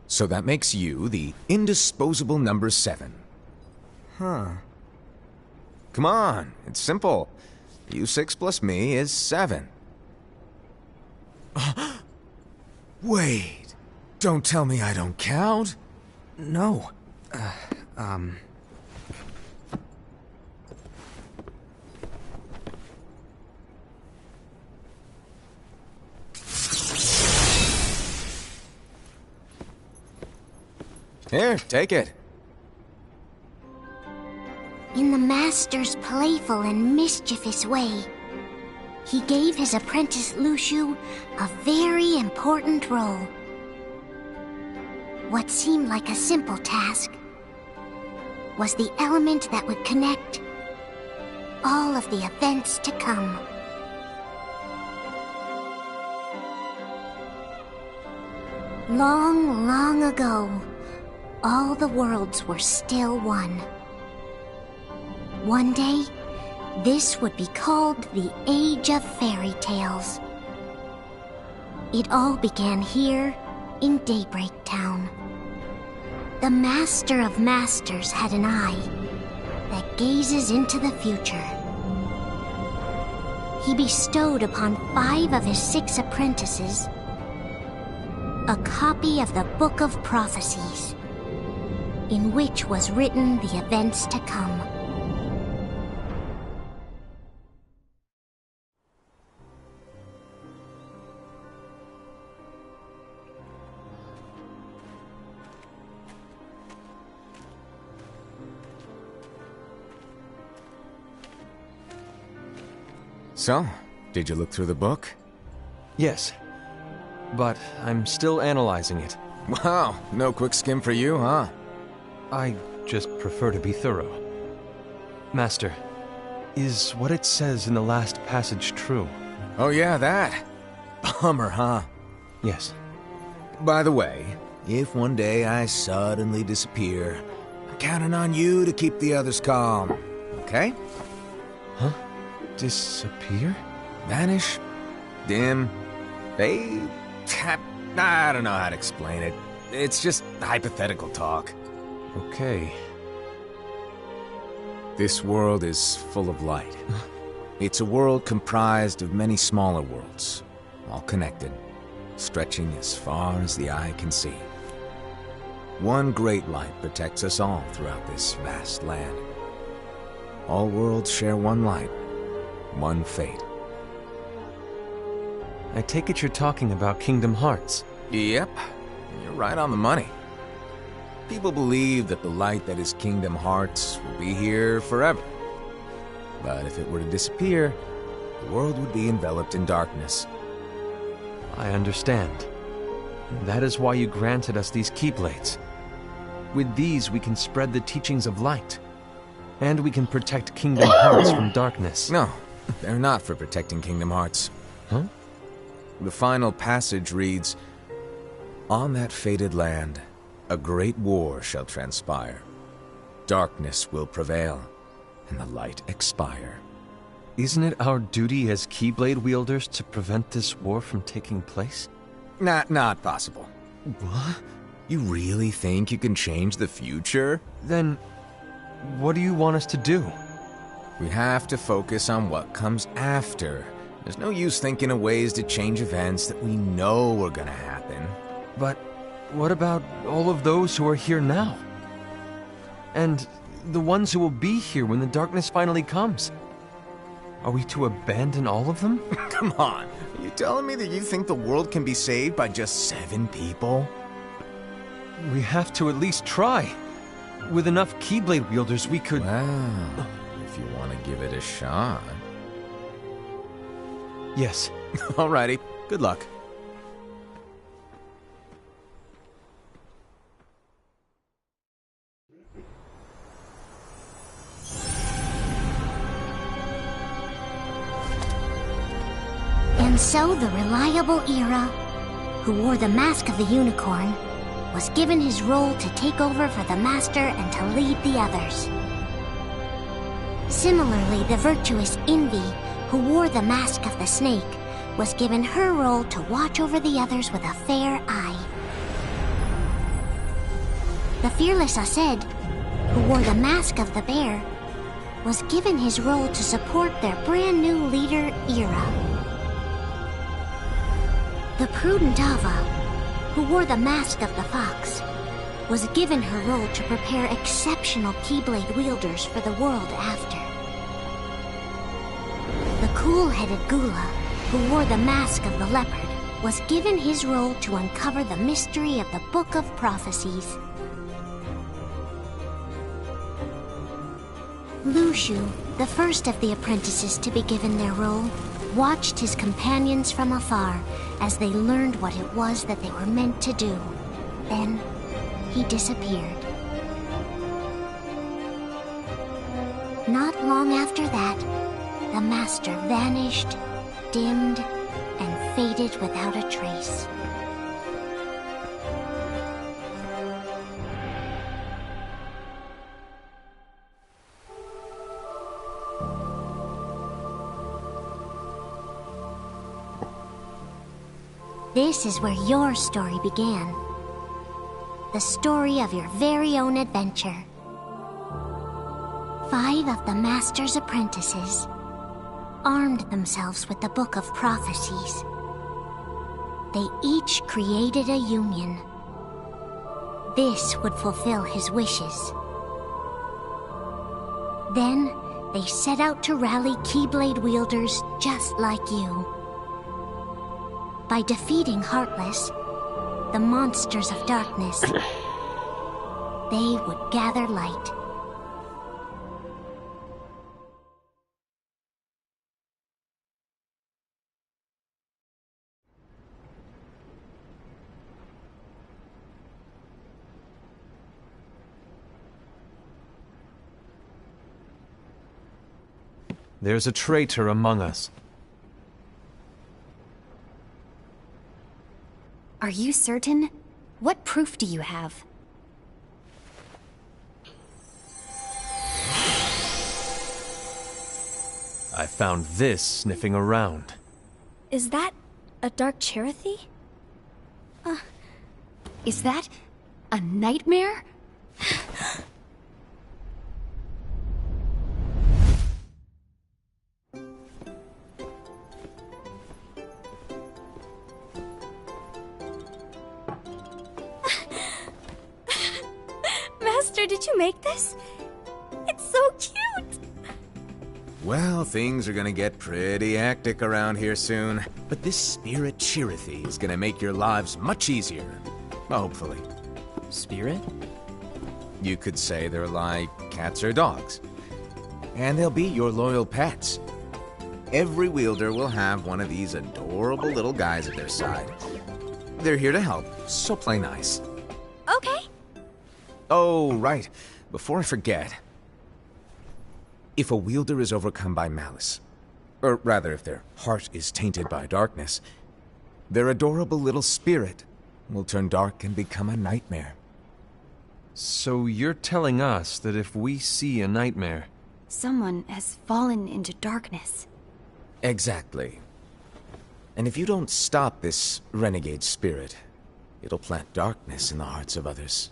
So that makes you the indisposable number 7. Huh. Come on, it's simple. U6 plus me is 7. Wait, don't tell me I don't count? No. Here, take it. In the Master's playful and mischievous way, he gave his apprentice Luciu a very important role. What seemed like a simple task was the element that would connect all of the events to come. Long, long ago, all the worlds were still one. One day, this would be called the Age of Fairy Tales. It all began here in Daybreak Town. The Master of Masters had an eye that gazes into the future. He bestowed upon 5 of his 6 apprentices a copy of the Book of Prophecies, in which was written the events to come. So, did you look through the book? Yes. But I'm still analyzing it. Wow, no quick skim for you, huh? I just prefer to be thorough. Master, is what it says in the last passage true? Oh yeah, that. Bummer, huh? Yes. By the way, if one day I suddenly disappear, I'm counting on you to keep the others calm, okay? Huh? Disappear? Vanish? Dim? Fade? I don't know how to explain it. It's just hypothetical talk. Okay. This world is full of light. It's a world comprised of many smaller worlds, all connected, stretching as far as the eye can see. One great light protects us all throughout this vast land. All worlds share one light, one fate. I take it you're talking about Kingdom Hearts. Yep, you're right on the money. People believe that the light that is Kingdom Hearts will be here forever. But if it were to disappear, the world would be enveloped in darkness. I understand. That is why you granted us these Keyblades. With these, we can spread the teachings of light. And we can protect Kingdom Hearts from darkness. No, they're not for protecting Kingdom Hearts. Huh? The final passage reads, "On that fated land, a great war shall transpire. Darkness will prevail, and the light expire." Isn't it our duty as Keyblade wielders to prevent this war from taking place? Not possible. What? You really think you can change the future? Then, what do you want us to do? We have to focus on what comes after. There's no use thinking of ways to change events that we know are gonna happen. But what about all of those who are here now? And the ones who will be here when the darkness finally comes? Are we to abandon all of them? Come on, are you telling me that you think the world can be saved by just 7 people? We have to at least try. With enough Keyblade wielders, we could... Well, if you want to give it a shot. Yes. Alrighty, good luck. And so the reliable Era, who wore the mask of the unicorn, was given his role to take over for the Master and to lead the others. Similarly, the virtuous Envy, who wore the mask of the snake, was given her role to watch over the others with a fair eye. The fearless Aced, who wore the mask of the bear, was given his role to support their brand new leader, Era. The prudent Ava, who wore the mask of the fox, was given her role to prepare exceptional Keyblade wielders for the world after. The cool-headed Gula, who wore the mask of the leopard, was given his role to uncover the mystery of the Book of Prophecies. Lushu, the first of the apprentices to be given their role, watched his companions from afar as they learned what it was that they were meant to do. Then, he disappeared. Not long after that, the Master vanished, dimmed, and faded without a trace. This is where your story began. The story of your very own adventure. 5 of the Master's apprentices armed themselves with the Book of Prophecies. They each created a union. This would fulfill his wishes. Then, they set out to rally Keyblade wielders just like you. By defeating Heartless, the monsters of darkness, they would gather light. There's a traitor among us. Are you certain? What proof do you have? I found this sniffing around. Is that a Dark Cherothy? Is that a nightmare? Master, did you make this? It's so cute! Well, things are gonna get pretty hectic around here soon. But this Spirit Cherothy is gonna make your lives much easier. Hopefully. Spirit? You could say they're like cats or dogs. And they'll be your loyal pets. Every wielder will have one of these adorable little guys at their side. They're here to help, so play nice. Okay. Oh, right. Before I forget. If a wielder is overcome by malice, or rather if their heart is tainted by darkness, their adorable little spirit will turn dark and become a nightmare. So you're telling us that if we see a nightmare... Someone has fallen into darkness. Exactly. And if you don't stop this renegade spirit, it'll plant darkness in the hearts of others.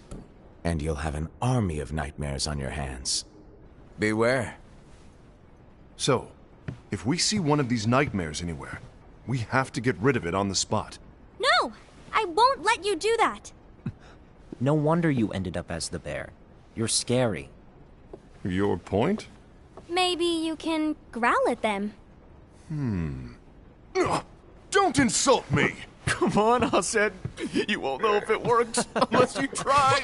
And you'll have an army of nightmares on your hands. Beware. So, if we see one of these nightmares anywhere, we have to get rid of it on the spot. No! I won't let you do that! No wonder you ended up as the bear. You're scary. Your point? Maybe you can growl at them. Ugh, don't insult me! Come on, Aced. You won't know if it works unless you try.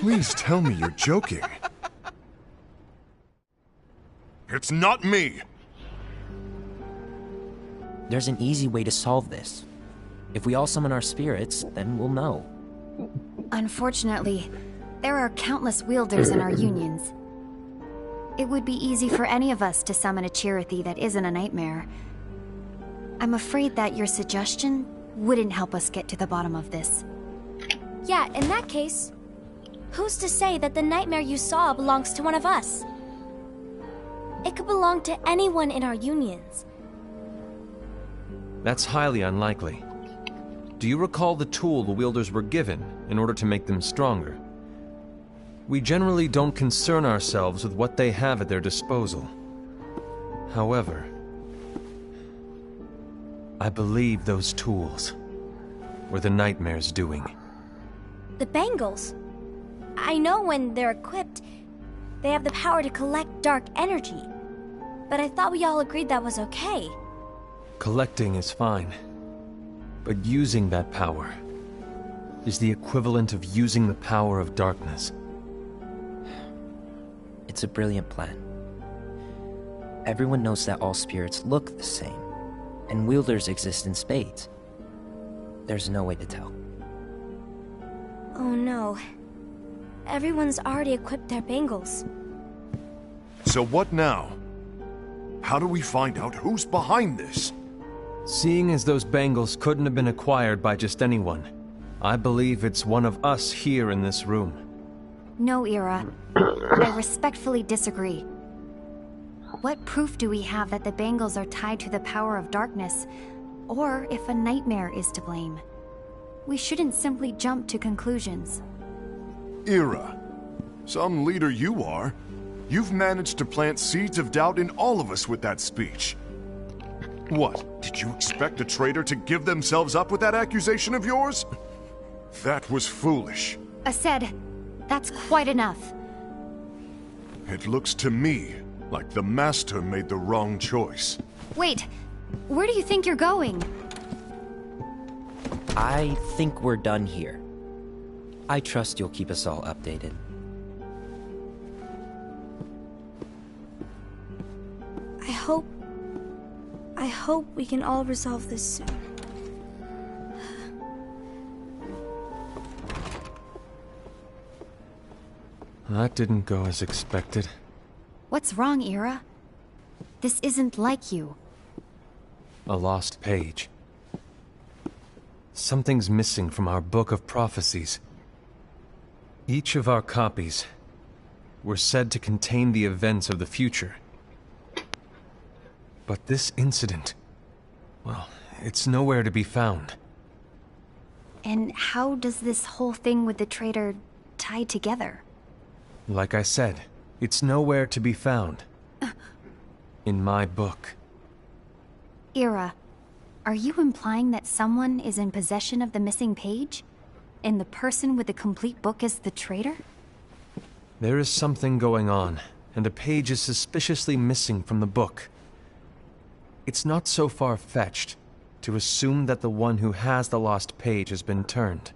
Please tell me you're joking. It's not me! There's an easy way to solve this. If we all summon our spirits, then we'll know. Unfortunately, there are countless wielders in our unions. it would be easy for any of us to summon a Chirithy that isn't a nightmare. I'm afraid that your suggestion wouldn't help us get to the bottom of this. Yeah, in that case, who's to say that the nightmare you saw belongs to one of us? It could belong to anyone in our unions. That's highly unlikely. Do you recall the tool the wielders were given in order to make them stronger? We generally don't concern ourselves with what they have at their disposal. However, I believe those tools were the nightmare's doing. The bangles. I know when they're equipped, they have the power to collect dark energy. But I thought we all agreed that was okay. Collecting is fine, but using that power is the equivalent of using the power of darkness. It's a brilliant plan. Everyone knows that all spirits look the same, and wielders exist in spades. There's no way to tell. Oh no. Everyone's already equipped their bangles. So what now? How do we find out who's behind this? Seeing as those bangles couldn't have been acquired by just anyone, I believe it's one of us here in this room. No, Ira. I respectfully disagree. What proof do we have that the bangles are tied to the power of darkness, or if a nightmare is to blame? We shouldn't simply jump to conclusions. Ira, some leader you are. You've managed to plant seeds of doubt in all of us with that speech. What, did you expect a traitor to give themselves up with that accusation of yours? That was foolish. Aced, that's quite enough. It looks to me like the Master made the wrong choice. Wait, where do you think you're going? I think we're done here. I trust you'll keep us all updated. I hope we can all resolve this soon. That didn't go as expected. What's wrong, Ira? This isn't like you. A lost page. Something's missing from our book of prophecies. Each of our copies were said to contain the events of the future. But this incident, well, it's nowhere to be found. And how does this whole thing with the traitor tie together? Like I said, it's nowhere to be found. In my book. Ira, are you implying that someone is in possession of the missing page? And the person with the complete book is the traitor? There is something going on, and a page is suspiciously missing from the book. It's not so far-fetched to assume that the one who has the lost page has been turned,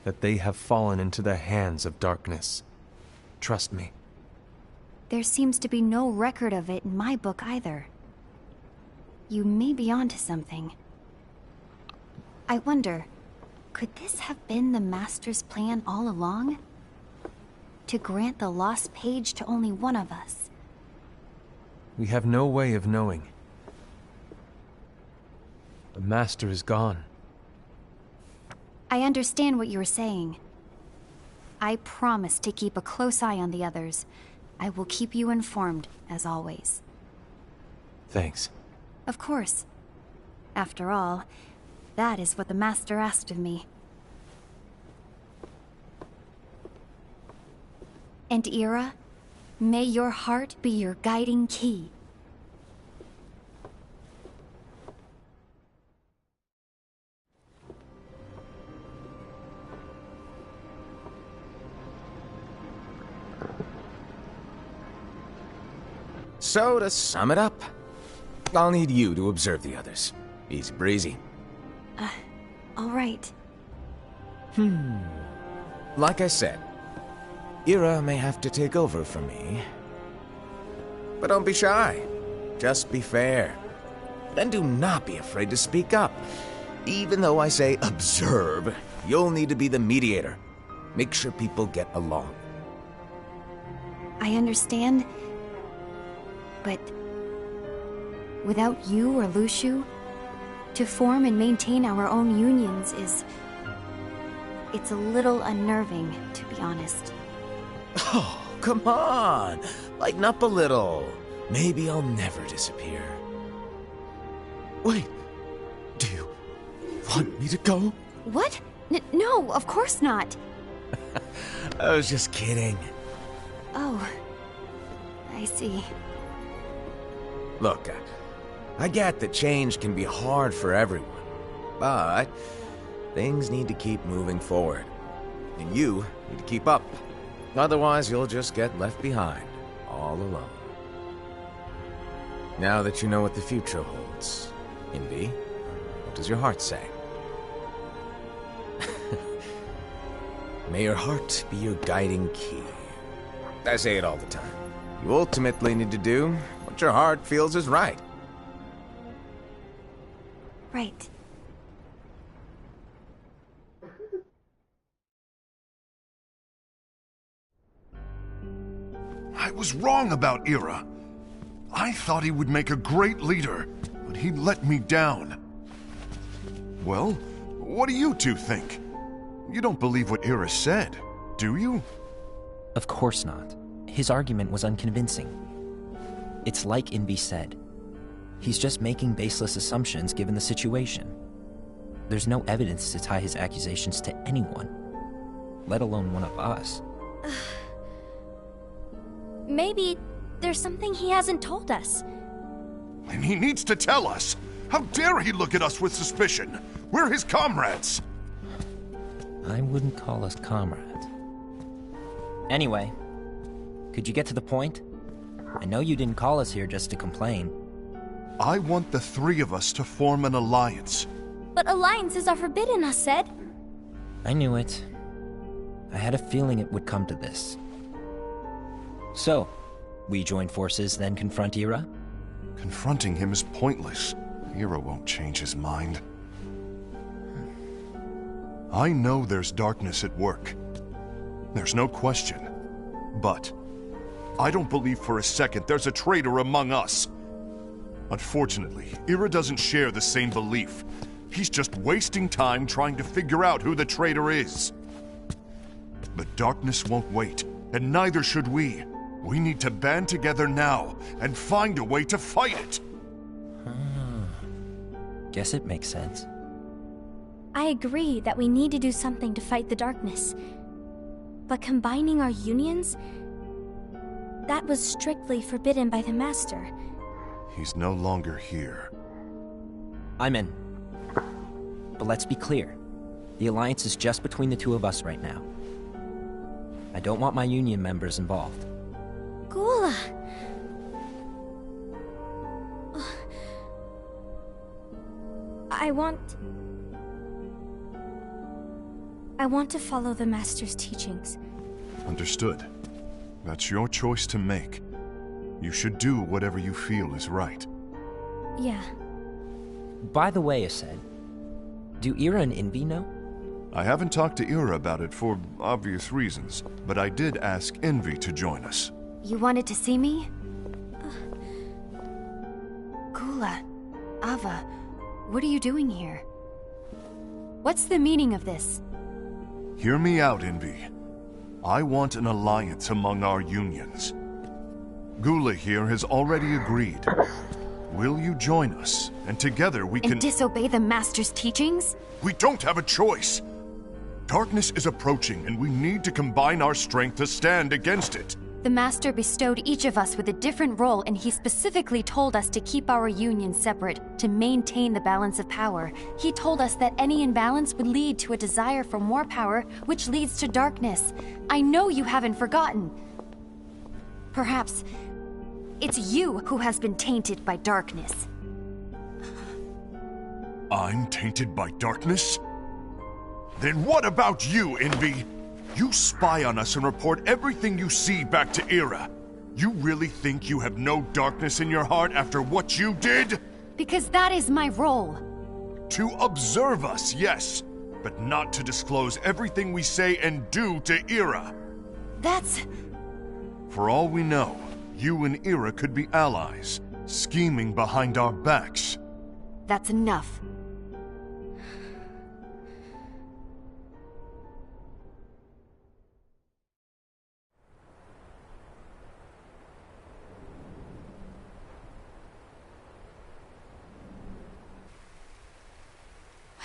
that they have fallen into the hands of darkness. Trust me. There seems to be no record of it in my book either. You may be onto something. I wonder, could this have been the Master's plan all along? To grant the lost page to only one of us? We have no way of knowing. The Master is gone. I understand what you're saying. I promise to keep a close eye on the others. I will keep you informed, as always. Thanks. Of course. After all, that is what the Master asked of me. And Ira, may your heart be your guiding key. So, to sum it up, I'll need you to observe the others. Easy breezy. All right. Like I said, Ira may have to take over for me. But don't be shy. Just be fair. And do not be afraid to speak up. Even though I say observe, you'll need to be the mediator. Make sure people get along. I understand, but without you or Luciu, to form and maintain our own unions is... it's a little unnerving, to be honest. Oh, come on! Lighten up a little. Maybe I'll never disappear. Wait, do you want me to go? What? No, of course not. I was just kidding. Oh, I see. Look, I get that change can be hard for everyone, but things need to keep moving forward. And you need to keep up. Otherwise, you'll just get left behind, all alone. Now that you know what the future holds, Envy, what does your heart say? May your heart be your guiding key. I say it all the time. You ultimately need to do what your heart feels is right. Right. I was wrong about Ira. I thought he would make a great leader, but he let me down. Well, what do you two think? You don't believe what Ira said, do you? Of course not. His argument was unconvincing. It's like Envy said. He's just making baseless assumptions given the situation. There's no evidence to tie his accusations to anyone, let alone one of us. Maybe there's something he hasn't told us. And he needs to tell us. How dare he look at us with suspicion? We're his comrades. I wouldn't call us comrades. Anyway, could you get to the point? I know you didn't call us here just to complain. I want the three of us to form an alliance. But alliances are forbidden, us said. I knew it. I had a feeling it would come to this. So, we join forces, then confront Ira? Confronting him is pointless. Ira won't change his mind. I know there's darkness at work. There's no question. But I don't believe for a second there's a traitor among us. Unfortunately, Ira doesn't share the same belief. He's just wasting time trying to figure out who the traitor is. But darkness won't wait, and neither should we. We need to band together now and find a way to fight it. Guess it makes sense. I agree that we need to do something to fight the darkness. But combining our unions? That was strictly forbidden by the Master. He's no longer here. I'm in. But let's be clear. The alliance is just between the two of us right now. I don't want my union members involved. Gula! I want to follow the Master's teachings. Understood. That's your choice to make. You should do whatever you feel is right. Yeah. By the way, Ased, do Ira and Envy know? I haven't talked to Ira about it for obvious reasons, but I did ask Envy to join us. You wanted to see me? Gula, Ava, what are you doing here? What's the meaning of this? Hear me out, Envy. I want an alliance among our unions. Gula here has already agreed. Will you join us? And together we can... And disobey the Master's teachings? We don't have a choice! Darkness is approaching, and we need to combine our strength to stand against it. The Master bestowed each of us with a different role, and he specifically told us to keep our union separate, to maintain the balance of power. He told us that any imbalance would lead to a desire for more power, which leads to darkness. I know you haven't forgotten. Perhaps it's you who has been tainted by darkness. I'm tainted by darkness? Then what about you, Envy? You spy on us and report everything you see back to Ira. You really think you have no darkness in your heart after what you did? Because that is my role. To observe us, yes, but not to disclose everything we say and do to Ira. That's... For all we know, you and Ira could be allies, scheming behind our backs. That's enough.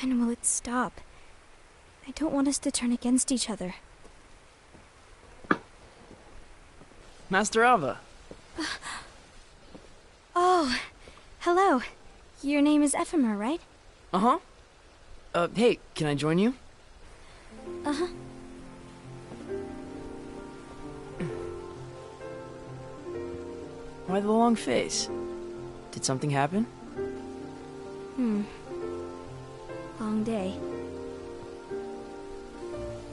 When will it stop? I don't want us to turn against each other. Master Alva. Oh, hello. Your name is Ephemer, right? Uh-huh. Hey, can I join you? Uh-huh. Why the long face? Did something happen? Long day.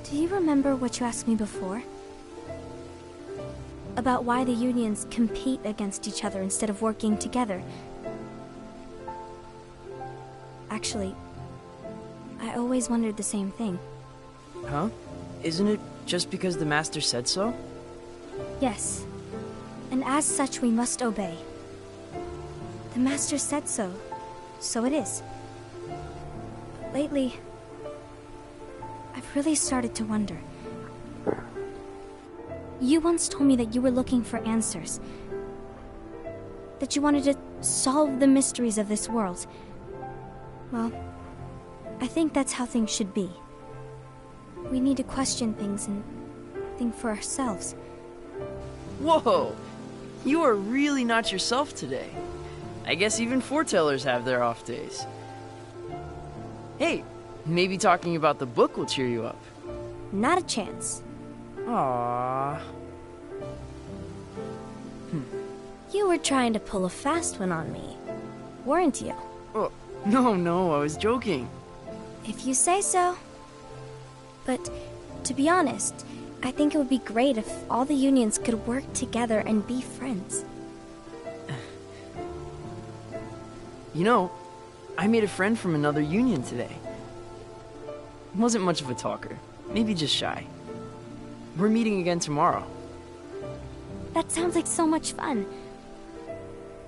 Do you remember what you asked me before? About why the unions compete against each other instead of working together. Actually, I always wondered the same thing. Huh? Isn't it just because the Master said so? Yes. And as such, we must obey. The Master said so. So it is. Lately, I've really started to wonder. You once told me that you were looking for answers. That you wanted to solve the mysteries of this world. Well, I think that's how things should be. We need to question things and think for ourselves. Whoa! You are really not yourself today. I guess even foretellers have their off days. Hey, maybe talking about the book will cheer you up. Not a chance. Aww. You were trying to pull a fast one on me, weren't you? Oh, no, I was joking. If you say so. But, to be honest, I think it would be great if all the unions could work together and be friends. You know, I made a friend from another union today. Wasn't much of a talker, maybe just shy. We're meeting again tomorrow. That sounds like so much fun.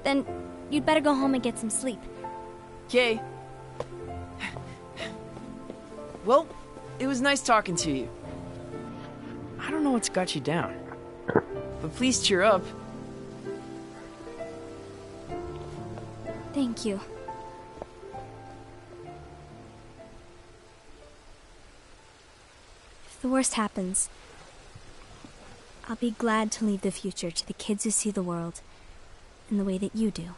Then, you'd better go home and get some sleep. Okay. Well, it was nice talking to you. I don't know what's got you down, but please cheer up. Thank you. If the worst happens, I'll be glad to leave the future to the kids who see the world in the way that you do.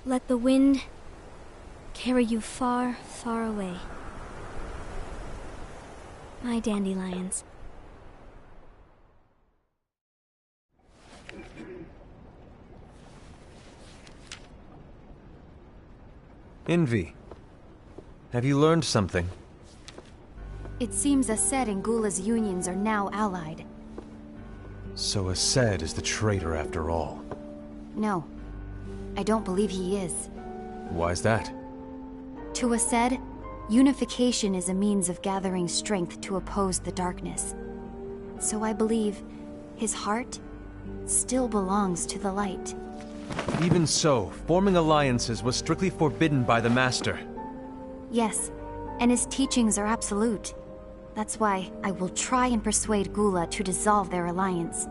Let the wind carry you far, far away. My dandelions. Envy. Have you learned something? It seems Ased and Gula's unions are now allied. So Ased is the traitor after all. No, I don't believe he is. Why's that? To Ased, unification is a means of gathering strength to oppose the darkness. So I believe his heart still belongs to the light. Even so, forming alliances was strictly forbidden by the Master. Yes, and his teachings are absolute. That's why I will try and persuade Gula to dissolve their alliance.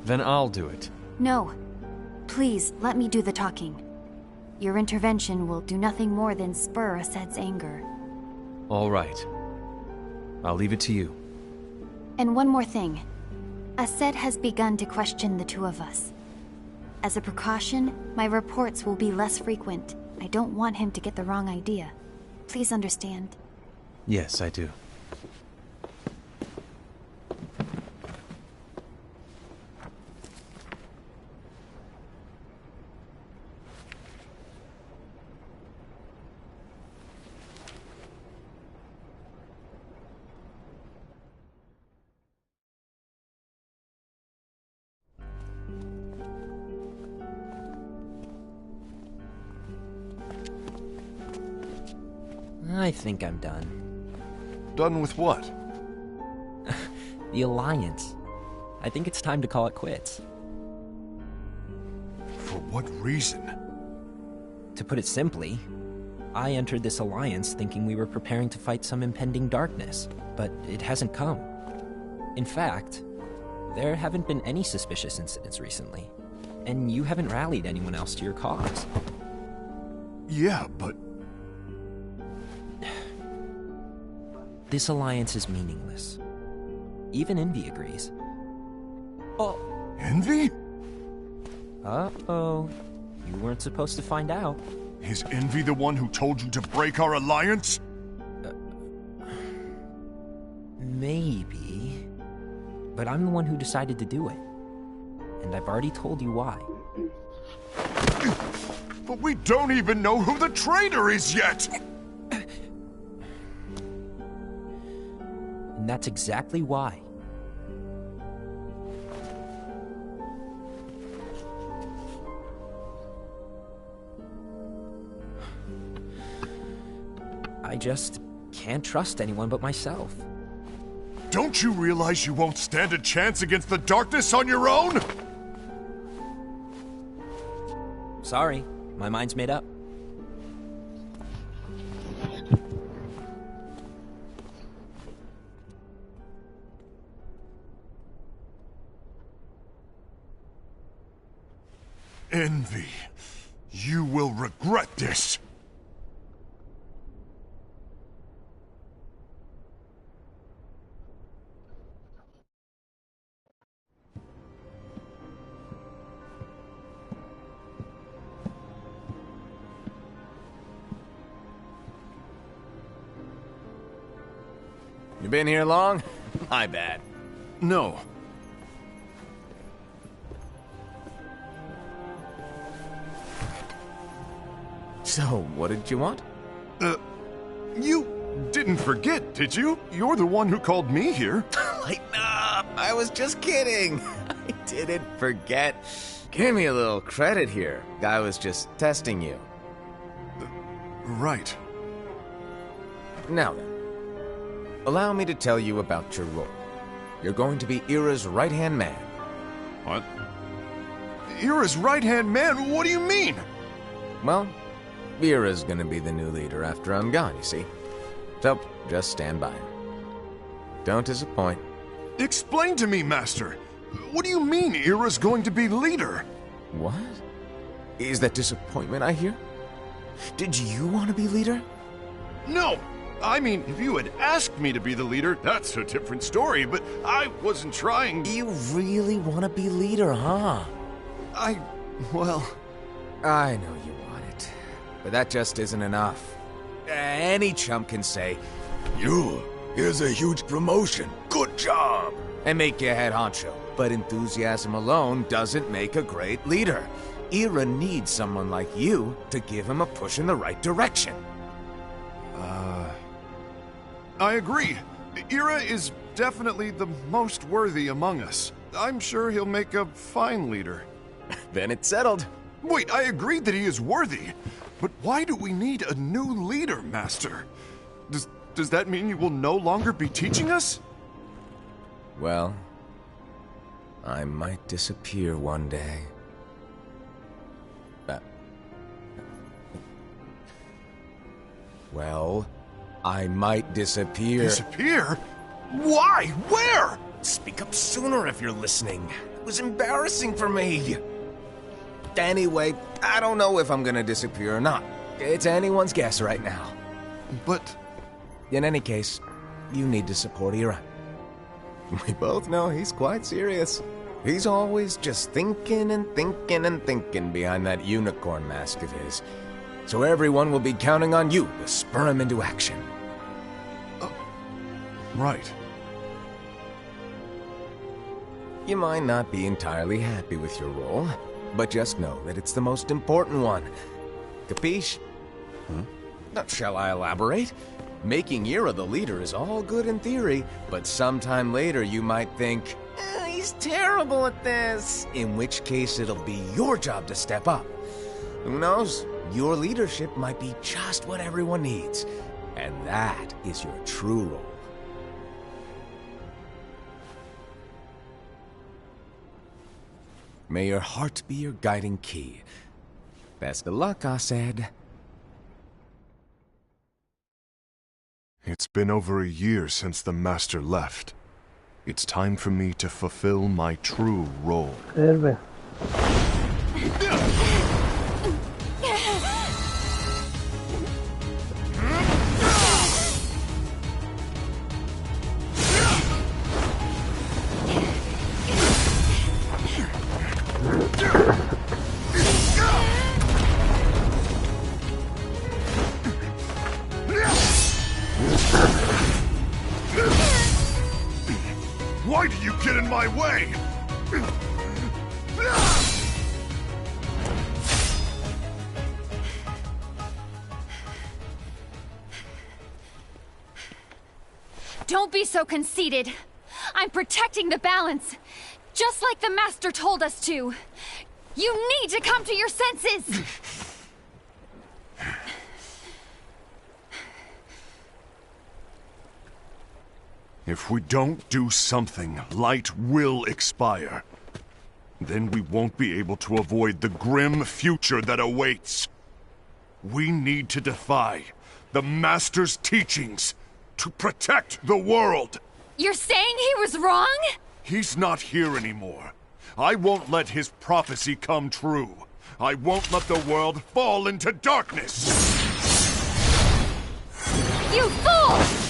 Then I'll do it. No. Please, let me do the talking. Your intervention will do nothing more than spur Ased's anger. All right. I'll leave it to you. And one more thing. Ased has begun to question the two of us. As a precaution, my reports will be less frequent. I don't want him to get the wrong idea. Please understand. Yes, I do. I think I'm done. Done with what? The Alliance. I think it's time to call it quits. For what reason? To put it simply, I entered this alliance thinking we were preparing to fight some impending darkness, but it hasn't come. In fact, there haven't been any suspicious incidents recently, and you haven't rallied anyone else to your cause. Yeah, but... This alliance is meaningless. Even Envy agrees. Oh. Envy? Uh-oh. You weren't supposed to find out. Is Envy the one who told you to break our alliance? Maybe. But I'm the one who decided to do it. And I've already told you why. But we don't even know who the traitor is yet! And that's exactly why. I just can't trust anyone but myself. Don't you realize you won't stand a chance against the darkness on your own? Sorry, my mind's made up. Envy, you will regret this. You been here long? My bad. No. So, what did you want? You didn't forget, did you? You're the one who called me here. Lighten up! I was just kidding. I didn't forget. Give me a little credit here. I was just testing you. Right. Now then, allow me to tell you about your role. You're going to be Ira's right-hand man. What? Ira's right-hand man? What do you mean? Well, Ira's gonna be the new leader after I'm gone, you see. So, just stand by her. Don't disappoint. Explain to me, Master. What do you mean Ira's going to be leader? What? Is that disappointment I hear? Did you want to be leader? No! I mean, if you had asked me to be the leader, that's a different story, but I wasn't trying... You really want to be leader, huh? Well... I know you want it, but that just isn't enough. Any chump can say, here's a huge promotion, good job, and make you head honcho. But enthusiasm alone doesn't make a great leader. Ira needs someone like you to give him a push in the right direction. I agree. Ira is definitely the most worthy among us. I'm sure he'll make a fine leader. Then it's settled. Wait, I agreed that he is worthy. But why do we need a new leader, Master? Does that mean you will no longer be teaching us? Well, I might disappear one day. Well, I might disappear. Disappear? Why? Where? Speak up sooner if you're listening. It was embarrassing for me. Anyway, I don't know if I'm gonna disappear or not. It's anyone's guess right now. But... In any case, you need to support Ira. We both know he's quite serious. He's always just thinking and thinking and thinking behind that unicorn mask of his. So everyone will be counting on you to spur him into action. Right. You might not be entirely happy with your role, but just know that it's the most important one. Capiche? Shall I elaborate? Making Ira the leader is all good in theory, but sometime later you might think, he's terrible at this. In which case it'll be your job to step up. Who knows? Your leadership might be just what everyone needs. And that is your true role. May your heart be your guiding key. Best of luck, Asaad. It's been over a year since the Master left. It's time for me to fulfill my true role. Verme. Why do you get in my way? Don't be so conceited. I'm protecting the balance, just like the Master told us to. You need to come to your senses! If we don't do something, light will expire. Then we won't be able to avoid the grim future that awaits. We need to defy the Master's teachings to protect the world. You're saying he was wrong? He's not here anymore. I won't let his prophecy come true. I won't let the world fall into darkness. You fool!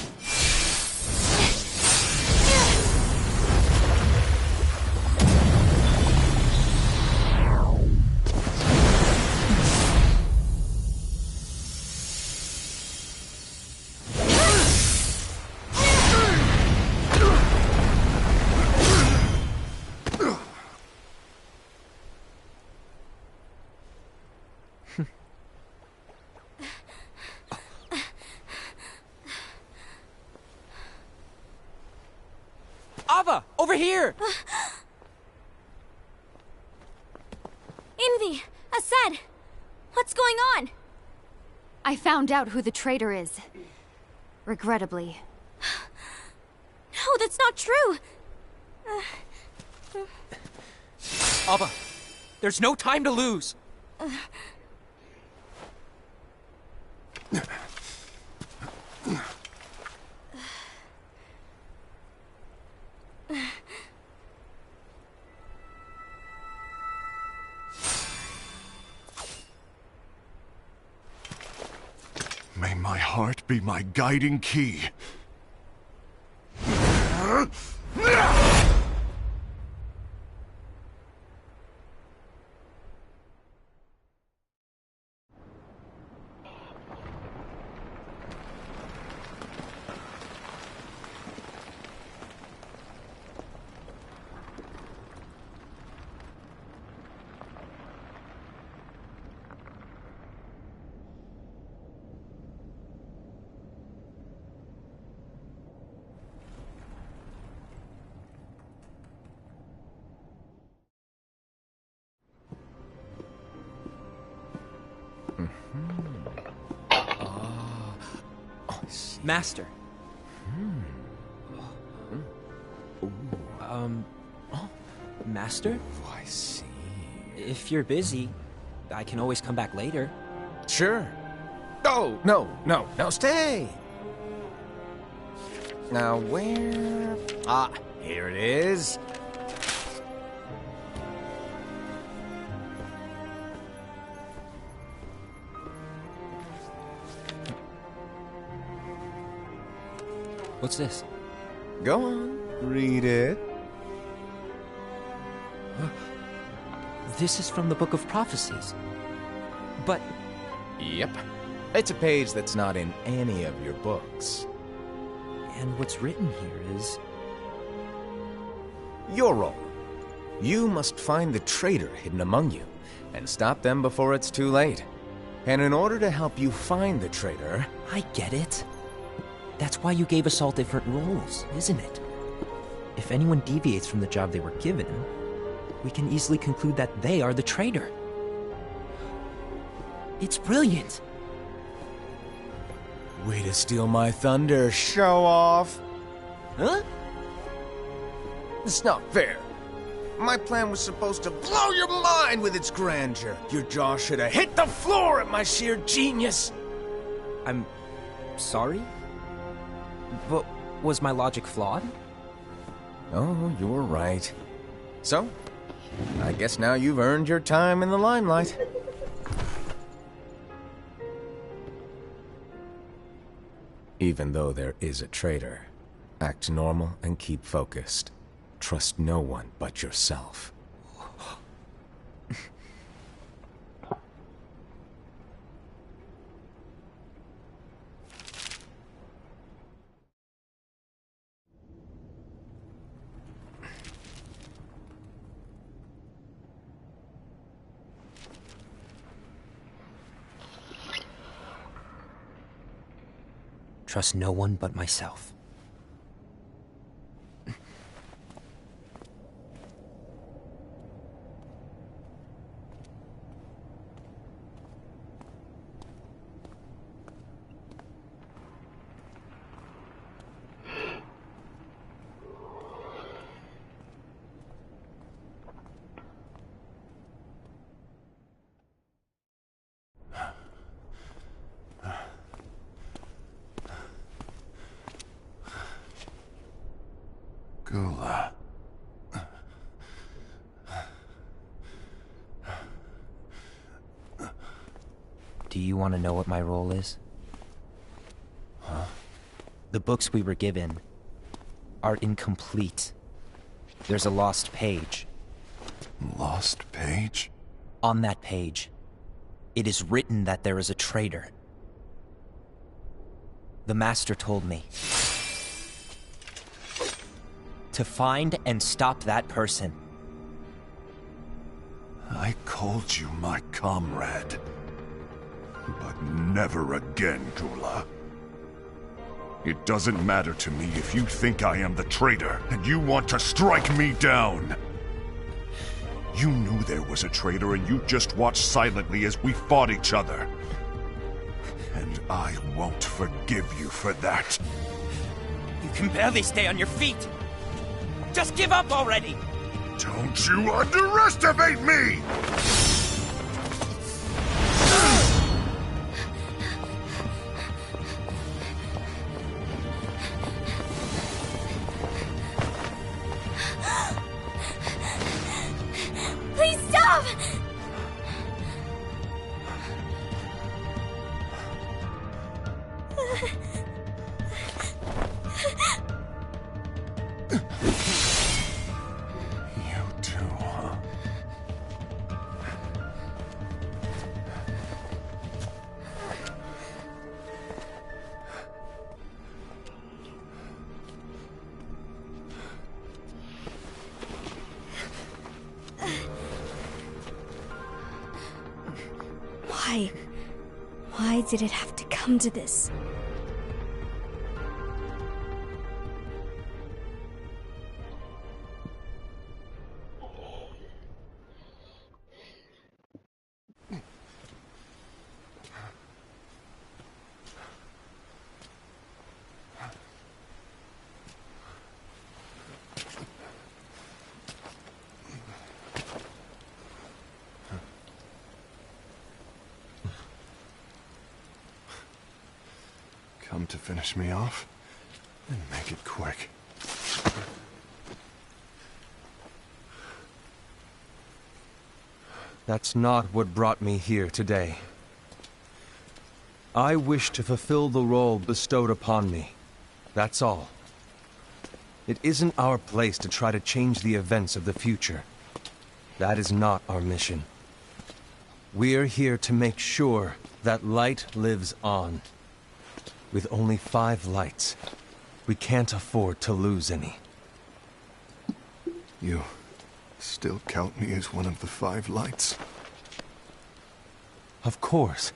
Ava, over here! Envy! Asaad! What's going on? I found out who the traitor is. Regrettably. No, that's not true! Ava, there's no time to lose! May my heart be my guiding key. Master. Master? Oh, I see. If you're busy, I can always come back later. Sure. Oh, no, stay! Now, where... Ah, here it is. What's this? Go on, read it. This is from the Book of Prophecies. But... Yep. It's a page that's not in any of your books. And what's written here is... Your role. You must find the traitor hidden among you, and stop them before it's too late. And in order to help you find the traitor... I get it. That's why you gave us all different roles, isn't it? If anyone deviates from the job they were given, we can easily conclude that they are the traitor. It's brilliant. Way to steal my thunder, show off. Huh? It's not fair. My plan was supposed to blow your mind with its grandeur. Your jaw should have hit the floor at my sheer genius. I'm sorry? But was my logic flawed? Oh, you're right. So, I guess now you've earned your time in the limelight. Even though there is a traitor, act normal and keep focused. Trust no one but yourself. Trust no one but myself. Gula. Do you want to know what my role is? Huh? The books we were given are incomplete. There's a lost page. Lost page? On that page, it is written that there is a traitor. The Master told me to find and stop that person. I called you my comrade. But never again, Gula. It doesn't matter to me if you think I am the traitor, and you want to strike me down. You knew there was a traitor, and you just watched silently as we fought each other. And I won't forgive you for that. You can barely stay on your feet. Just give up already! Don't you underestimate me! Please stop! You too, huh? Why? Why did it have to come to this? Come to finish me off? Then make it quick. That's not what brought me here today. I wish to fulfill the role bestowed upon me. That's all. It isn't our place to try to change the events of the future. That is not our mission. We're here to make sure that light lives on. With only 5 lights, we can't afford to lose any. You still count me as one of the 5 lights? Of course.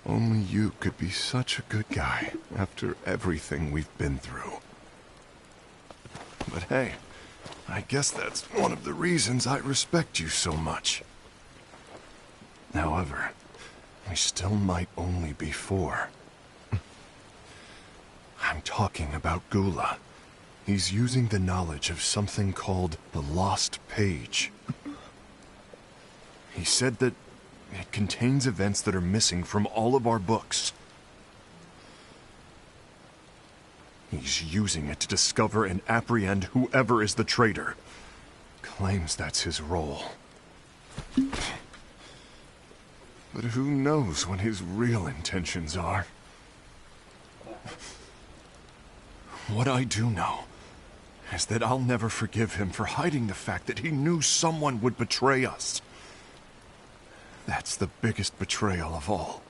Only you could be such a good guy after everything we've been through. But hey, I guess that's one of the reasons I respect you so much. However, we still might only be 4. I'm talking about Gula. He's using the knowledge of something called the Lost Page. He said that it contains events that are missing from all of our books. He's using it to discover and apprehend whoever is the traitor. Claims that's his role. But who knows what his real intentions are? What I do know is that I'll never forgive him for hiding the fact that he knew someone would betray us. That's the biggest betrayal of all.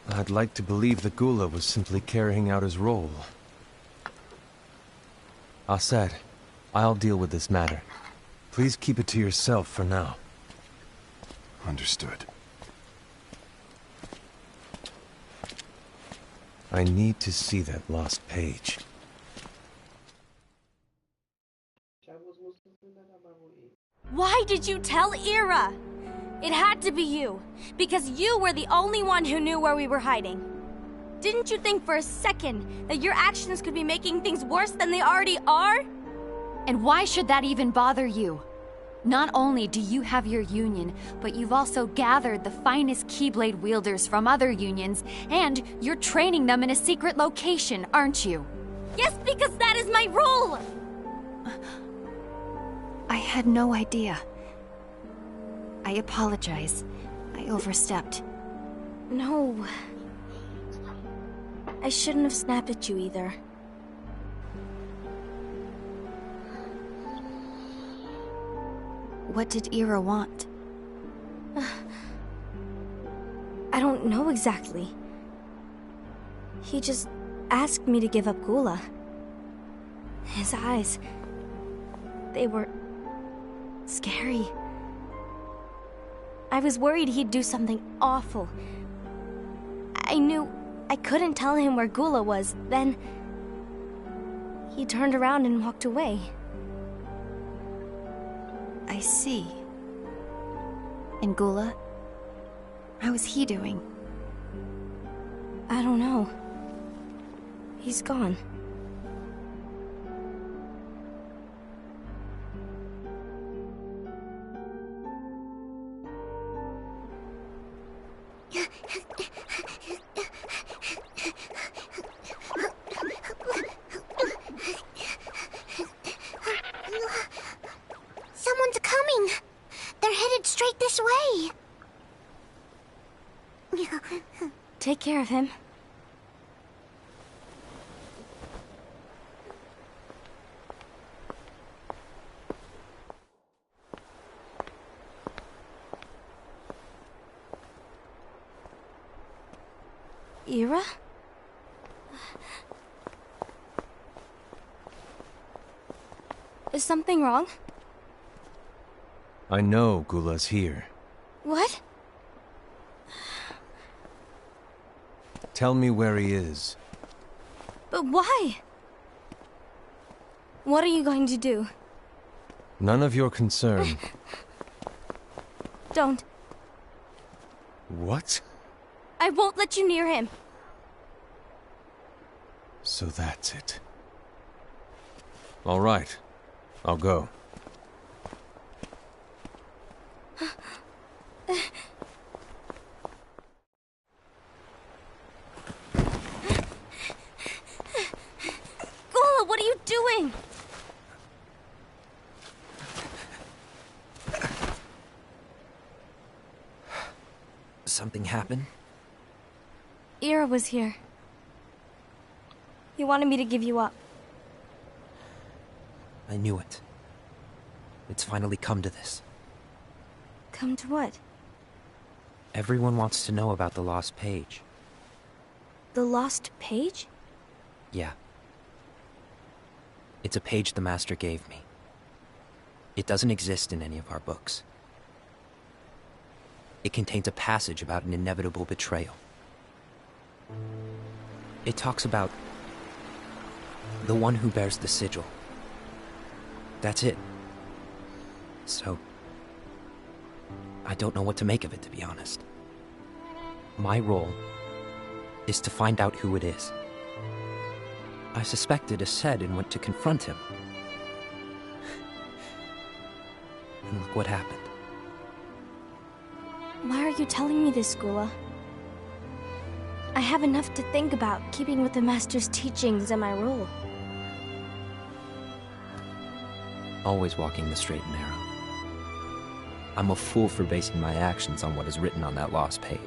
I'd like to believe the Gula was simply carrying out his role. Aset, I'll deal with this matter. Please keep it to yourself for now. Understood. I need to see that lost page. Why did you tell Ira? It had to be you, because you were the only one who knew where we were hiding. Didn't you think for a second that your actions could be making things worse than they already are? And why should that even bother you? Not only do you have your union, but you've also gathered the finest Keyblade wielders from other unions, and you're training them in a secret location, aren't you? Yes, because that is my role! I had no idea. I apologize. I overstepped. No. I shouldn't have snapped at you either. What did Ira want? I don't know exactly. He just asked me to give up Gula. His eyes... they were... scary. I was worried he'd do something awful. I knew I couldn't tell him where Gula was. Then... he turned around and walked away. I see. And Gula? How is he doing? I don't know. He's gone. Someone's coming! They're headed straight this way! Take care of him. Ira? Is something wrong? I know Gula's here. What? Tell me where he is. But why? What are you going to do? None of your concern. Don't. What? I won't let you near him. So that's it. All right. I'll go. Gula, what are you doing? Something happened? Ira was here. He wanted me to give you up. I knew it. It's finally come to this. Come to what? Everyone wants to know about the lost page. The lost page? Yeah. It's a page the Master gave me. It doesn't exist in any of our books. It contains a passage about an inevitable betrayal. It talks about the one who bears the sigil. That's it. So, I don't know what to make of it, to be honest. My role is to find out who it is. I suspected Ased and went to confront him. And look what happened. Why are you telling me this, Gula? I have enough to think about, keeping with the Master's teachings and my role. Always walking the straight and narrow. I'm a fool for basing my actions on what is written on that lost page.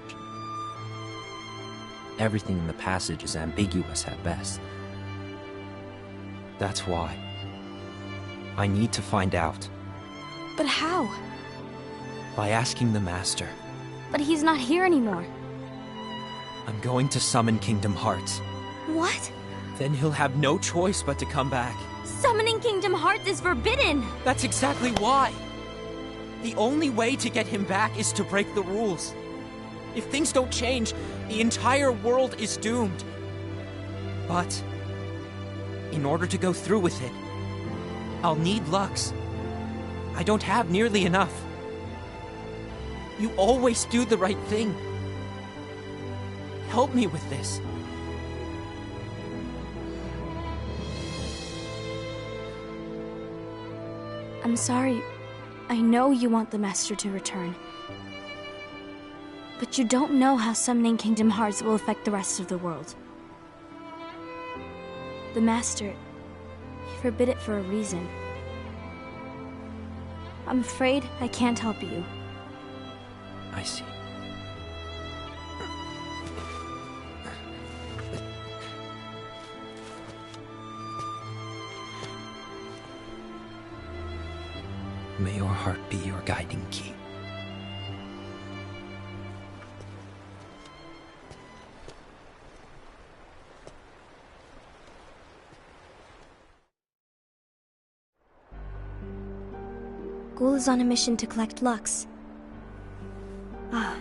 Everything in the passage is ambiguous at best. That's why. I need to find out. But how? By asking the Master. But he's not here anymore. I'm going to summon Kingdom Hearts. What? Then he'll have no choice but to come back. Summoning Kingdom Hearts is forbidden! That's exactly why! The only way to get him back is to break the rules. If things don't change, the entire world is doomed. But, in order to go through with it, I'll need Lux. I don't have nearly enough. You always do the right thing. Help me with this. I'm sorry. I know you want the Master to return. But you don't know how summoning Kingdom Hearts will affect the rest of the world. The Master, he forbid it for a reason. I'm afraid I can't help you. I see. May your heart be your guiding key. Ghoul is on a mission to collect Lux. Ah.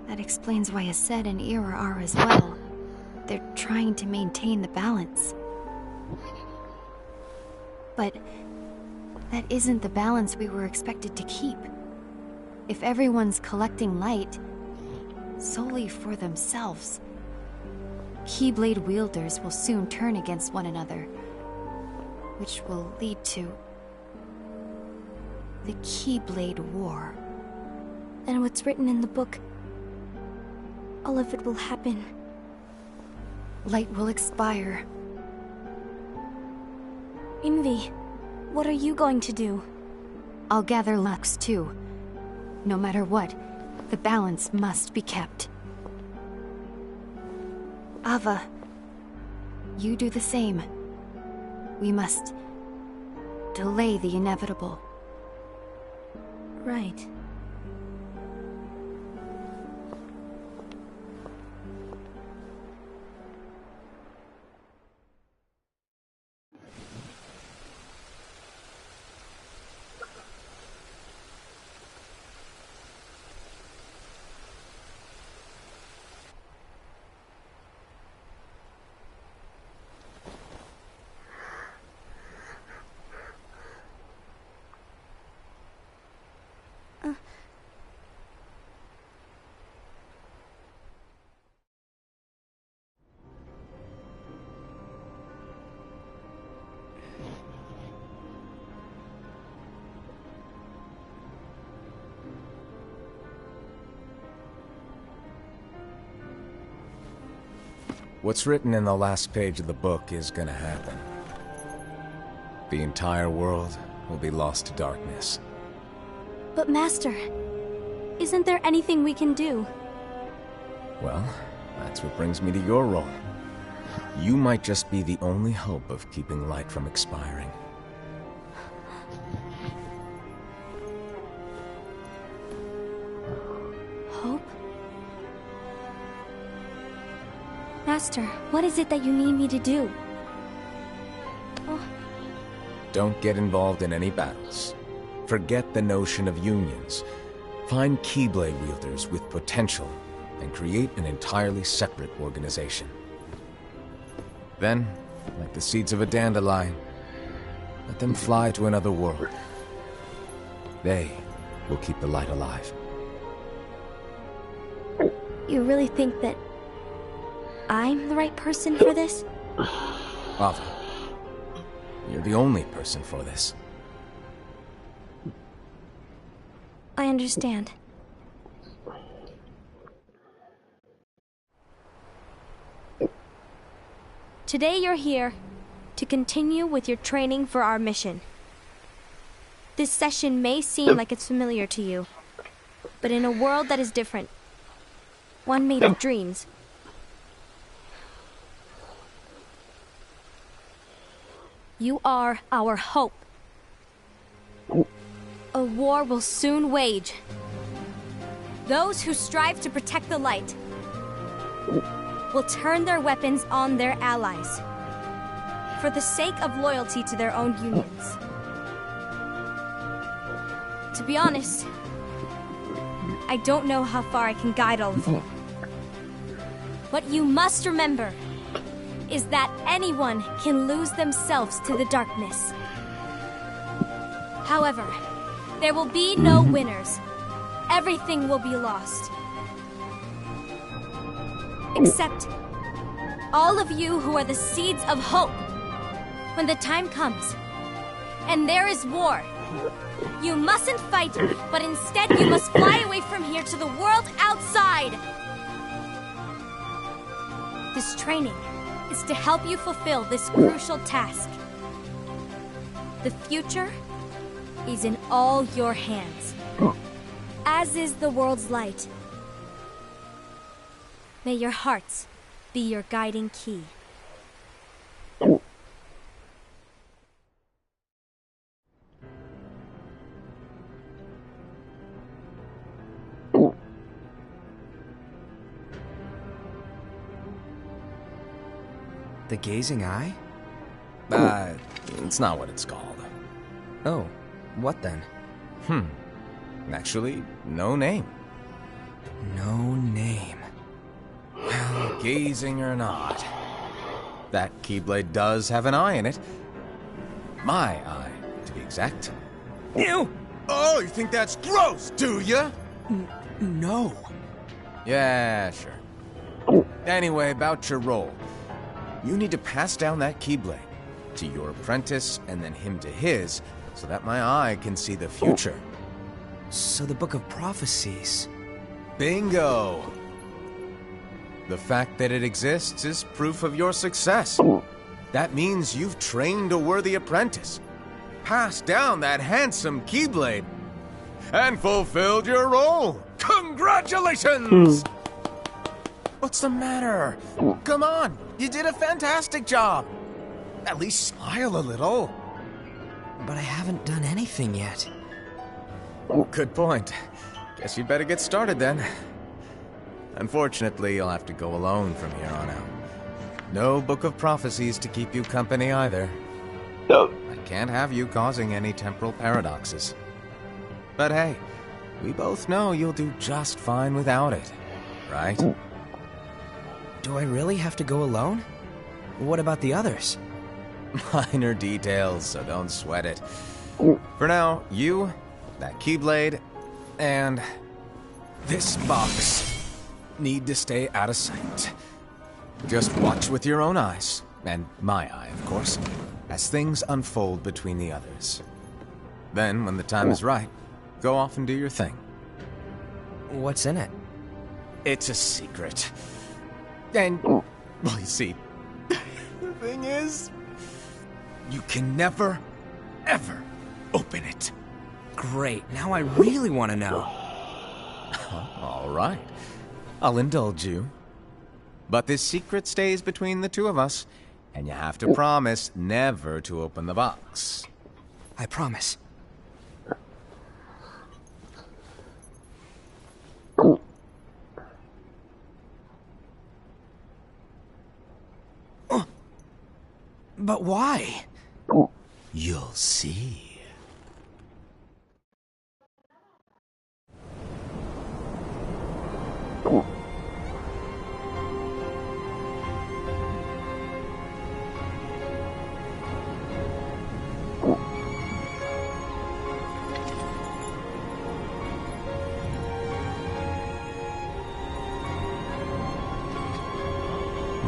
That explains why Ased and Ira are as well. They're trying to maintain the balance. But that isn't the balance we were expected to keep. If everyone's collecting light solely for themselves, Keyblade wielders will soon turn against one another, which will lead to the Keyblade War. Then what's written in the book, all of it will happen. Light will expire. Envy, what are you going to do? I'll gather Lux too. No matter what, the balance must be kept. Ava, you do the same. We must delay the inevitable. Right. What's written in the last page of the book is gonna happen. The entire world will be lost to darkness. But Master, isn't there anything we can do? Well, that's what brings me to your role. You might just be the only hope of keeping light from expiring. Hope? Master, what is it that you need me to do? Oh. Don't get involved in any battles. Forget the notion of unions. Find Keyblade wielders with potential and create an entirely separate organization. Then, like the seeds of a dandelion, let them fly to another world. They will keep the light alive. You really think that I'm the right person for this? Ava, you're the only person for this. I understand. Today you're here to continue with your training for our mission. This session may seem like it's familiar to you, but in a world that is different, one made of dreams, you are our hope. A war will soon wage. Those who strive to protect the light will turn their weapons on their allies for the sake of loyalty to their own unions. To be honest, I don't know how far I can guide all of you. What you must remember is that anyone can lose themselves to the darkness. However, there will be no winners. Everything will be lost. Except all of you who are the seeds of hope. When the time comes, and there is war, you mustn't fight, but instead you must fly away from here to the world outside. This training is to help you fulfill this crucial task. The future is in all your hands, as is the world's light. May your hearts be your guiding key. The gazing eye? It's not what it's called. Oh, what then? Actually, no name. No name. Well, gazing or not, that Keyblade does have an eye in it. My eye, to be exact. Ew! Oh, you think that's gross, do ya? No. Yeah, sure. Anyway, about your role. You need to pass down that Keyblade to your apprentice and then him to his, so that my eye can see the future. So the Book of Prophecies. Bingo! The fact that it exists is proof of your success. That means you've trained a worthy apprentice, passed down that handsome Keyblade, and fulfilled your role. Congratulations! What's the matter? Come on, you did a fantastic job. At least smile a little. But I haven't done anything yet. Good point. Guess you'd better get started then. Unfortunately, you'll have to go alone from here on out. No Book of Prophecies to keep you company either. I can't have you causing any temporal paradoxes. But hey, we both know you'll do just fine without it, right? Do I really have to go alone? What about the others? Minor details, so don't sweat it. For now, you, that Keyblade, and this box need to stay out of sight. Just watch with your own eyes, and my eye, of course, as things unfold between the others. Then, when the time is right, go off and do your thing. What's in it? It's a secret. And, well, you see, the thing is, you can never, ever open it. Great, now I really want to know. All right, I'll indulge you. But this secret stays between the two of us, and you have to promise never to open the box. I promise. But why? You'll see.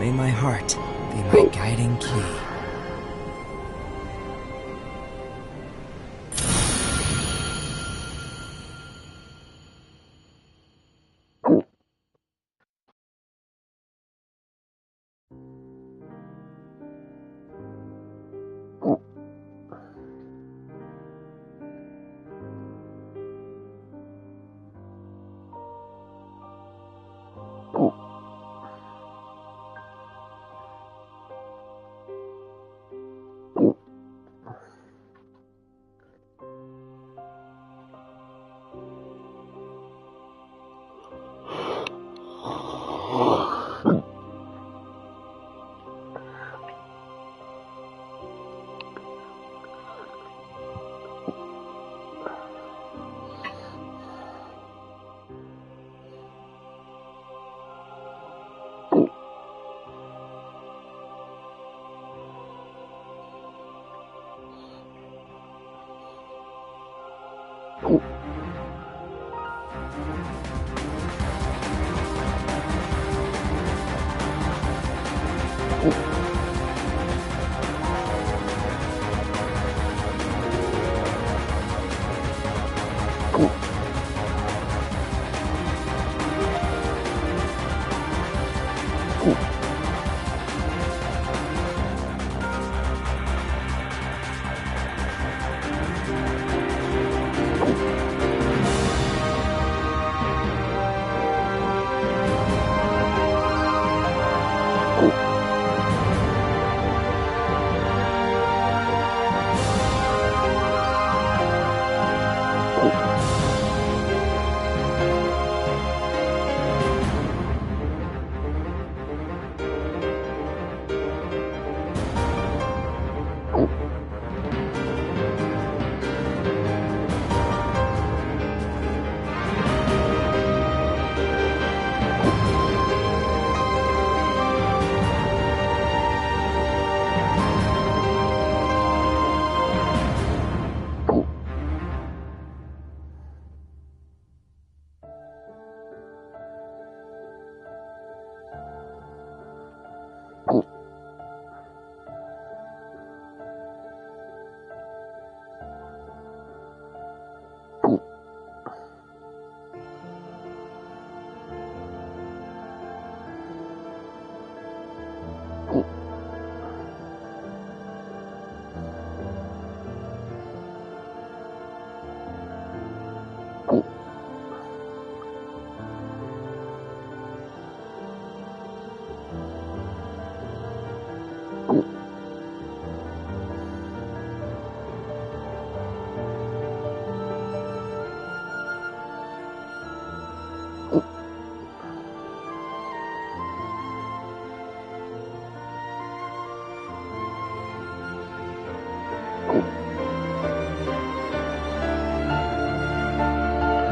May my heart be my guiding key.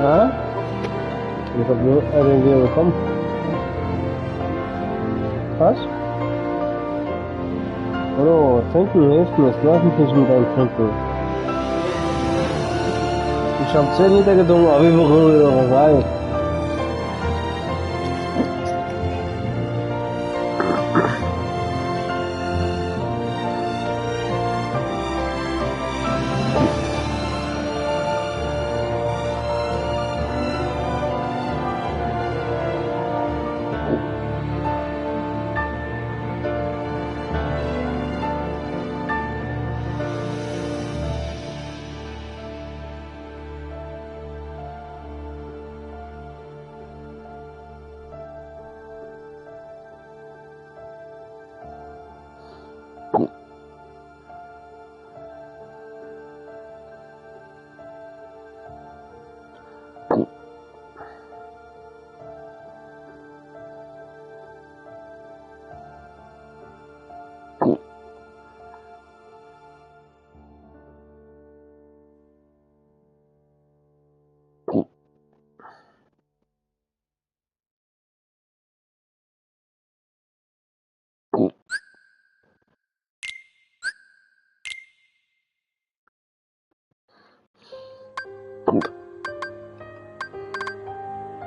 Hả? Er den wieder gekommen? Was? Oh, trinken hilft mir, lass mich nicht mit deinem Trinken. Ich hab 10 Liter getrunken, aber ich bekomme wieder rein.